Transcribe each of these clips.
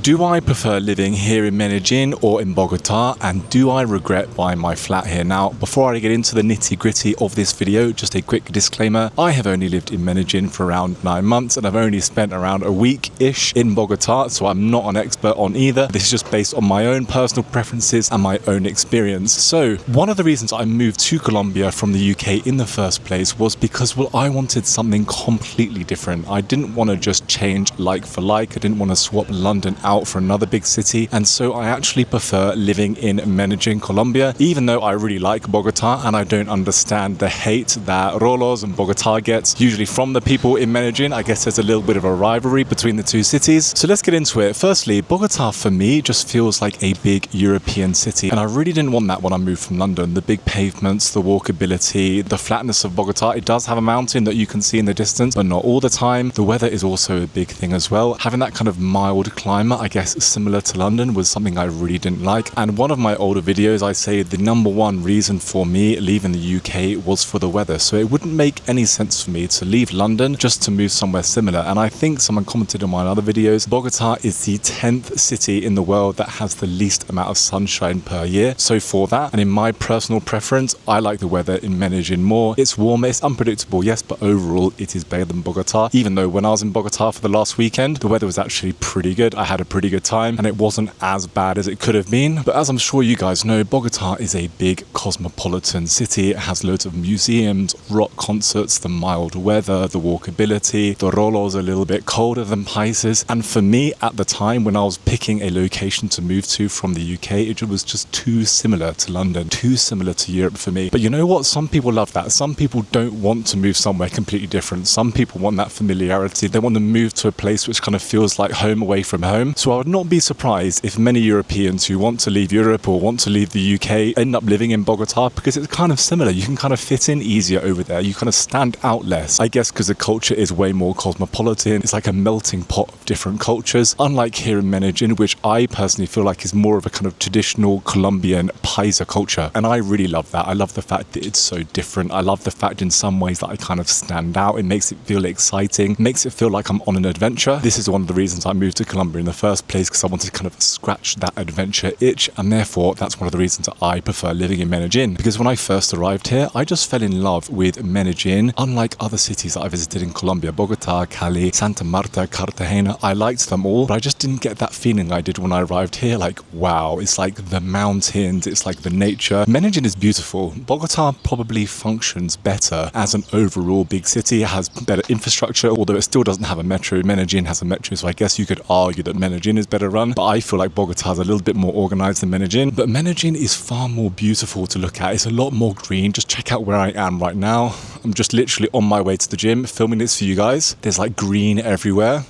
Do I prefer living here in Medellin or in Bogota, and do I regret buying my flat here? Now, before I get into the nitty-gritty of this video, just a quick disclaimer. I have only lived in Medellin for around 9 months, and I've only spent around a week-ish in Bogota, so I'm not an expert on either. This is just based on my own personal preferences and my own experience. So, one of the reasons I moved to Colombia from the UK in the first place was because, well, I wanted something completely different. I didn't want to just change like for like. I didn't want to swap London out for another big city, and so I actually prefer living in Medellín Colombia, even though I really like Bogota and I don't understand the hate that Rolos and Bogota gets usually from the people in Medellin. I guess there's a little bit of a rivalry between the two cities. So let's get into it. Firstly, Bogota for me just feels like a big European city, and I really didn't want that when I moved from London. The big pavements, the walkability, the flatness of Bogota. It does have a mountain that you can see in the distance, but not all the time. The weather is also a big thing as well. Having that kind of mild climate, I guess similar to London, was something I really didn't like. And one of my older videos, I say the number one reason for me leaving the UK was for the weather. So it wouldn't make any sense for me to leave London just to move somewhere similar. And I think someone commented on my other videos, Bogota is the 10th city in the world that has the least amount of sunshine per year. So for that, and in my personal preference, I like the weather in Medellin more. It's warmer, it's unpredictable, yes, but overall it is better than Bogota. Even though when I was in Bogota for the last weekend, the weather was actually pretty good. I had a pretty good time and it wasn't as bad as it could have been. But as I'm sure you guys know, Bogota is a big cosmopolitan city. It has loads of museums, rock concerts, the mild weather, the walkability. The Rolos are a little bit colder than Países. And for me at the time when I was picking a location to move to from the UK, it was just too similar to London, too similar to Europe for me. But you know what? Some people love that. Some people don't want to move somewhere completely different. Some people want that familiarity. They want to move to a place which kind of feels like home away from home. So I would not be surprised if many Europeans who want to leave Europe or want to leave the UK end up living in Bogota, because it's kind of similar. You can kind of fit in easier over there. You kind of stand out less. I guess because the culture is way more cosmopolitan. It's like a melting pot of different cultures. Unlike here in Medellin, which I personally feel like is more of a kind of traditional Colombian paisa culture. And I really love that. I love the fact that it's so different. I love the fact in some ways that I kind of stand out. It makes it feel exciting. It makes it feel like I'm on an adventure. This is one of the reasons I moved to Colombia in the first place, because I wanted to kind of scratch that adventure itch, and therefore that's one of the reasons that I prefer living in Medellin. Because when I first arrived here, I just fell in love with Medellin. Unlike other cities that I visited in Colombia, Bogota, Cali, Santa Marta, Cartagena, I liked them all, but I just didn't get that feeling I did when I arrived here. Like, wow, it's like the mountains, it's like the nature. Medellin is beautiful. Bogota probably functions better as an overall big city. It has better infrastructure, although it still doesn't have a metro. Medellin has a metro, so I guess you could argue that Medellin is better run, but I feel like Bogota is a little bit more organized than Medellin. But Medellin is far more beautiful to look at. It's a lot more green. Just check out where I am right now. I'm just literally on my way to the gym filming this for you guys. There's like green everywhere.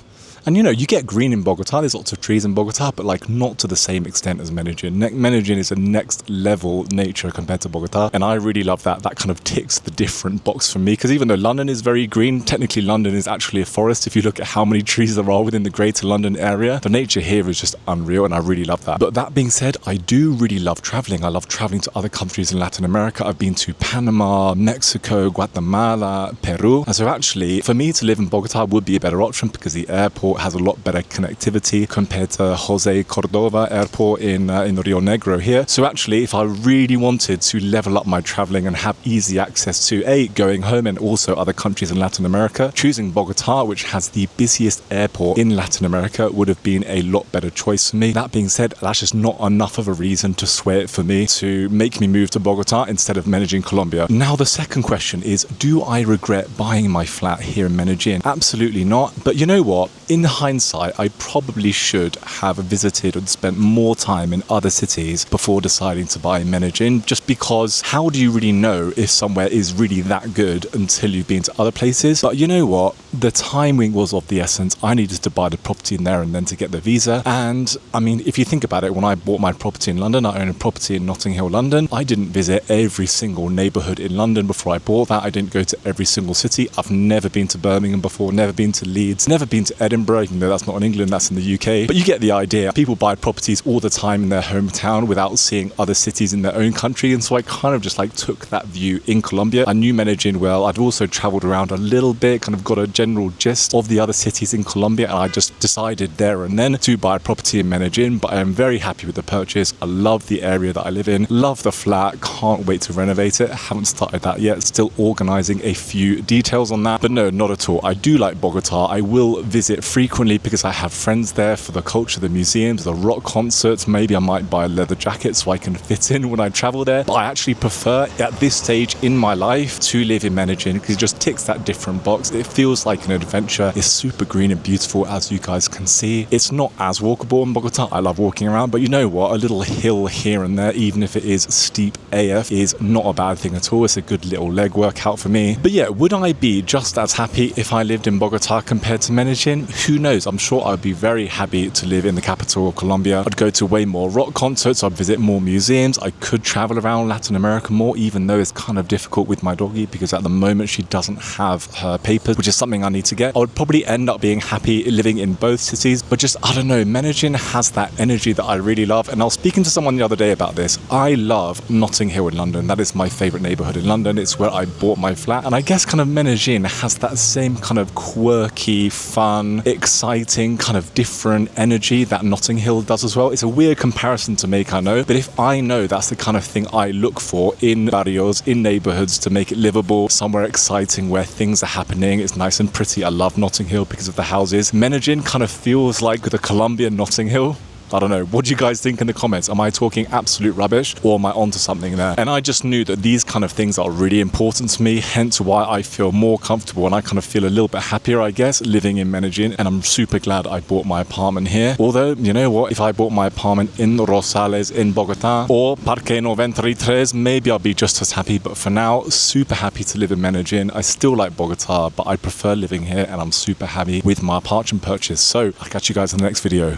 And you know, you get green in Bogota, there's lots of trees in Bogota, but like not to the same extent as Medellin. Medellin is a next level nature compared to Bogota, and I really love that. That kind of ticks the different box for me, because even though London is very green, technically London is actually a forest if you look at how many trees there are within the greater London area. The nature here is just unreal, and I really love that. But that being said, I do really love traveling. I love traveling to other countries in Latin America. I've been to Panama, Mexico, Guatemala, Peru, and so actually for me to live in Bogota would be a better option, because the airport has a lot better connectivity compared to Jose Cordova Airport in Rio Negro here. So actually, if I really wanted to level up my traveling and have easy access to going home and also other countries in Latin America, choosing Bogota, which has the busiest airport in Latin America, would have been a lot better choice for me. That being said, that's just not enough of a reason to sway it for me to make me move to Bogota instead of Medellin, Colombia. Now the second question is, do I regret buying my flat here in Medellin? Absolutely not. But you know what? In hindsight, I probably should have visited and spent more time in other cities before deciding to buy Medellin, just because how do you really know if somewhere is really that good until you've been to other places? But you know what? The timing was of the essence. I needed to buy the property in there and then to get the visa. And I mean, if you think about it, when I bought my property in London, I own a property in Notting Hill, London. I didn't visit every single neighborhood in London before I bought that. I didn't go to every single city. I've never been to Birmingham before, never been to Leeds, never been to Edinburgh, even though that's not in England, that's in the UK. But you get the idea. People buy properties all the time in their hometown without seeing other cities in their own country. And so I kind of just like took that view in Colombia. I knew Medellin well. I'd also traveled around a little bit, kind of got a general gist of the other cities in Colombia, and I just decided there and then to buy a property in Medellin. But I am very happy with the purchase. I love the area that I live in, love the flat, can't wait to renovate it. I haven't started that yet, still organizing a few details on that. But no, not at all. I do like Bogota. I will visit frequently because I have friends there for the culture, the museums, the rock concerts. Maybe I might buy a leather jacket so I can fit in when I travel there. But I actually prefer at this stage in my life to live in Medellin because it just ticks that different box. It feels like an adventure. It's super green and beautiful, as you guys can see. It's not as walkable in Bogota. I love walking around, but you know what? A little hill here and there, even if it is steep AF, is not a bad thing at all. It's a good little leg workout for me. But yeah, would I be just as happy if I lived in Bogota compared to Medellin? Who knows? I'm sure I'd be very happy to live in the capital of Colombia. I'd go to way more rock concerts. I'd visit more museums. I could travel around Latin America more, even though it's kind of difficult with my doggy because at the moment she doesn't have her papers, which is something I need to get. I would probably end up being happy living in both cities, but just, I don't know, Medellin has that energy that I really love. And I was speaking to someone the other day about this. I love Notting Hill in London. That is my favorite neighborhood in London. It's where I bought my flat. And I guess kind of Medellin has that same kind of quirky, fun, exciting, kind of different energy that Notting Hill does as well. It's a weird comparison to make, I know, but if I know that's the kind of thing I look for in barrios, in neighborhoods, to make it livable, somewhere exciting where things are happening, it's nice and pretty. I love Notting Hill because of the houses. Medellin kind of feels like the Colombian Notting Hill. I don't know. What do you guys think in the comments? Am I talking absolute rubbish or am I onto something there? And I just knew that these kind of things are really important to me, hence why I feel more comfortable and I kind of feel a little bit happier, I guess, living in Medellin. And I'm super glad I bought my apartment here. Although, you know what? If I bought my apartment in Rosales in Bogota or Parque 93, maybe I'll be just as happy. But for now, super happy to live in Medellin. I still like Bogota, but I prefer living here and I'm super happy with my apartment purchase. So I'll catch you guys in the next video.